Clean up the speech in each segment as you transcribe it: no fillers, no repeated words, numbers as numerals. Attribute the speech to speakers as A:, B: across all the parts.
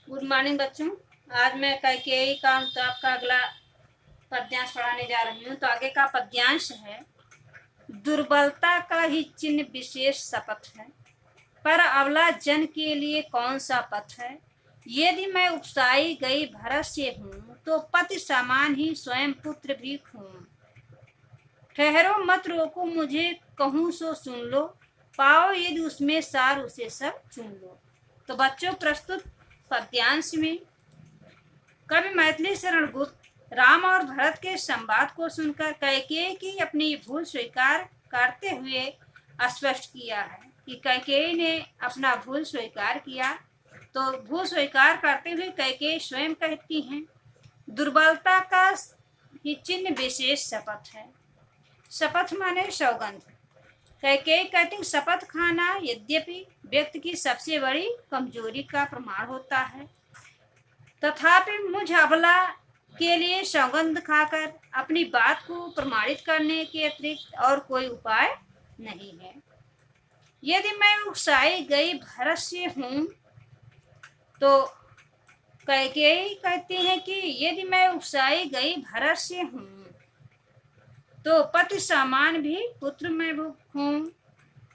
A: Good morning बच्चों। आज मैं कैकेयी का आपका अगला पद्यांश पढ़ाने जा रही हूँ। तो आगे का पद्यांश है, दुर्बलता का ही चिन्ह विशेष शपथ है, पर अबला जन के लिए कौन सा पथ है। यदि मैं उकसाई गई भरत से हूँ, तो पति समान ही स्वयं पुत्र भी हूँ। ठहरो मत रोको मुझे, कहूँ सो सुन लो, पाओ यदि उसमें सार उसे सब चुन लो। तो बच्चों, प्रस्तुत पद्यांश में कवि मैथिली शरण गुप्त राम और भरत के संवाद को सुनकर कैकेयी की अपनी भूल स्वीकार करते हुए स्पष्ट किया है कि कैकेयी ने अपना भूल स्वीकार किया। तो भूल स्वीकार करते हुए कैकेयी स्वयं कहती हैं, दुर्बलता का ही चिन्ह विशेष शपथ है। शपथ माने सौगंध। कैकेयी कहती शपथ खाना यद्यपि व्यक्ति की सबसे बड़ी कमजोरी का प्रमाण होता है, तथापि मुझ अबला के लिए सौगंध खाकर अपनी बात को प्रमाणित करने के अतिरिक्त और कोई उपाय नहीं है। यदि मैं उकसाई गई भरत से हूँ, तो कैकेयी कहती हैं कि यदि मैं उकसाई गई भरत से हूँ, तो पति समान भी पुत्र मैं हूँ।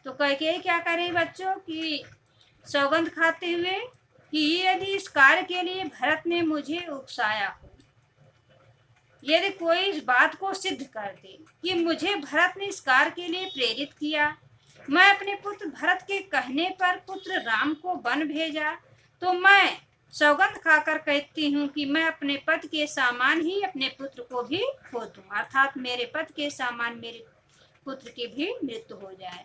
A: तो कैकेयी क्या करे बच्चों कि सौगंध खाते हुए कि यदि इस कार्य के लिए भरत ने मुझे उकसाया हो, यदि कोई इस बात को सिद्ध कर दे कि मुझे भरत ने इस कार्य के लिए प्रेरित किया, मैं अपने पुत्र भरत के कहने पर पुत्र राम को वन भेजा, तो मैं सौगंध खाकर कहती हूँ कि मैं अपने पति के सामान ही अपने पुत्र को भी खो दूँ, अर्थात मेरे पति के सामान मेरे पुत्र की भी मृत्यु हो जाए।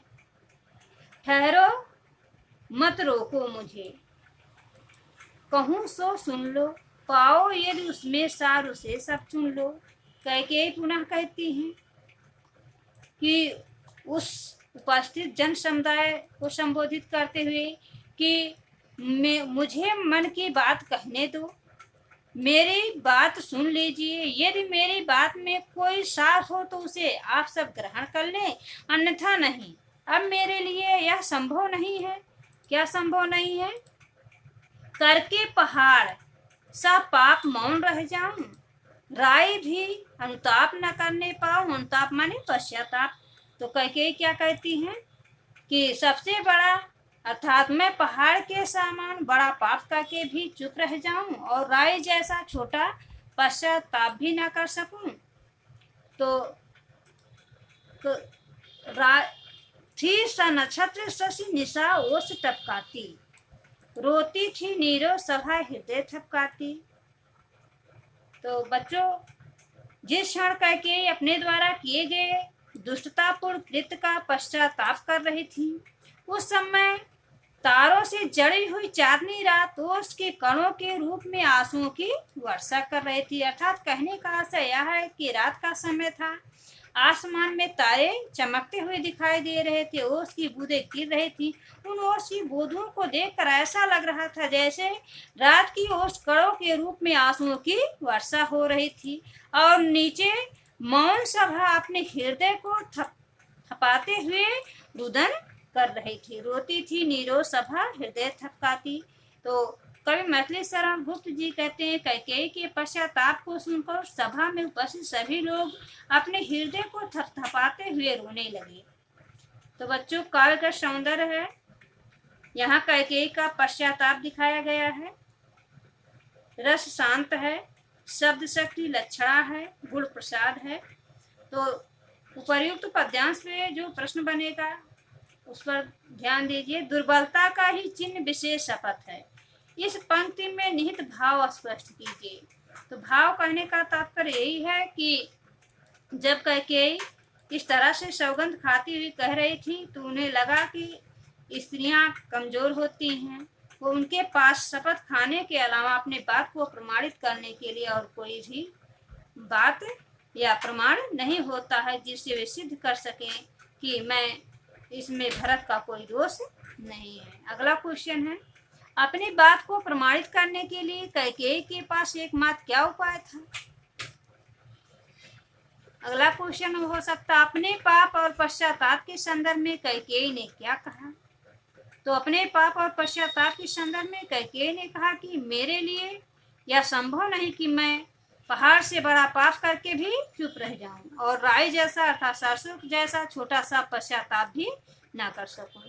A: ठहरो मत रोको मुझे, कहूँ सो सुन लो, पाओ यदि उसमें सार उसे सब चुन लो। कैकेयी पुनः कहती हैं कि उस उपस्थित जन समुदाय को संबोधित करते हुए कि मुझे मन की बात कहने दो, मेरी बात सुन लीजिए। यदि मेरी बात में कोई सार हो तो उसे आप सब ग्रहण कर लें, अन्यथा नहीं। अब मेरे लिए यह संभव नहीं है। क्या संभव नहीं है? करके पहाड़ सा पाप मौन रह जाऊं, राय भी अनुताप न करने पाऊं। अनुताप माने पश्चाताप। तो कैकेयी क्या कहती हैं कि सबसे बड़ा अर्थात मैं पहाड़ के समान बड़ा पाप करके भी चुप रह जाऊं और राय जैसा छोटा पश्चाताप भी न कर सकूं। तो थी स नक्षत्र शशि निशा ओस टपकाती, रोती थी नीरो सभा हृदय थपकाती। तो बच्चों, जिस क्षण कैकेयी अपने द्वारा किए गए दुष्टतापूर्ण कृत्य का पश्चाताप कर रही थी, उस समय तारों से जड़ी हुई चांदनी रात ओस के कणों के रूप में आंसुओं की वर्षा कर रही थी। अर्थात कहने का आशय यह है कि रात का समय था, आसमान में तारे चमकते हुए दिखाई दे रहे थे, ओस की बूंदें गिर रही थी। उन ओस की बूंदों को देखकर ऐसा लग रहा था जैसे रात की ओस कणों के रूप में आंसुओं की वर्षा हो रही थी, और नीचे मौन सभा अपने हृदय को थपाते हुए रुदन कर रही थी। रोती थी नीरो सभा हृदय थपकाती। तो कवि मैथिली शरण गुप्त जी कहते हैं, कैकेयी के पश्चाताप को सुनकर सभा में उपस्थित सभी लोग अपने हृदय को थपथपाते हुए रोने लगे। तो बच्चों, काव्य का सौंदर्य है, यहाँ कैकेयी का पश्चाताप दिखाया गया है। रस शांत है, शब्द शक्ति लक्षणा है, गुण प्रसाद है। तो उपर्युक्त पद्यांश में जो प्रश्न बनेगा उस पर ध्यान दीजिए। दुर्बलता का ही चिन्ह विशेष शपथ है, इस पंक्ति में निहित भाव स्पष्ट कीजिए। तो भाव कहने का तात्पर्य यही है कि जब कैकेयी इस तरह से सौगंध खाती हुई कह रही थी, तो उन्हें लगा कि स्त्रियां कमजोर होती हैं, वो उनके पास शपथ खाने के अलावा अपनी बात को प्रमाणित करने के लिए और कोई भी बात या प्रमाण नहीं होता है जिससे वे सिद्ध कर सकें कि मैं इसमें भरत का कोई दोष नहीं है। अगला क्वेश्चन है, अपनी बात को प्रमाणित करने के लिए कैकेयी के पास एकमात्र क्या उपाय था। अगला क्वेश्चन हो सकता, अपने पाप और पश्चाताप के संदर्भ में कैकेयी ने क्या कहा। तो अपने पाप और पश्चाताप के संदर्भ में कैकेयी ने कहा कि मेरे लिए यह संभव नहीं कि मैं पहाड़ से बड़ा पाप करके भी चुप रह जाऊं और राई जैसा अर्थात सरसों जैसा छोटा सा पश्चाताप भी ना कर सकूं।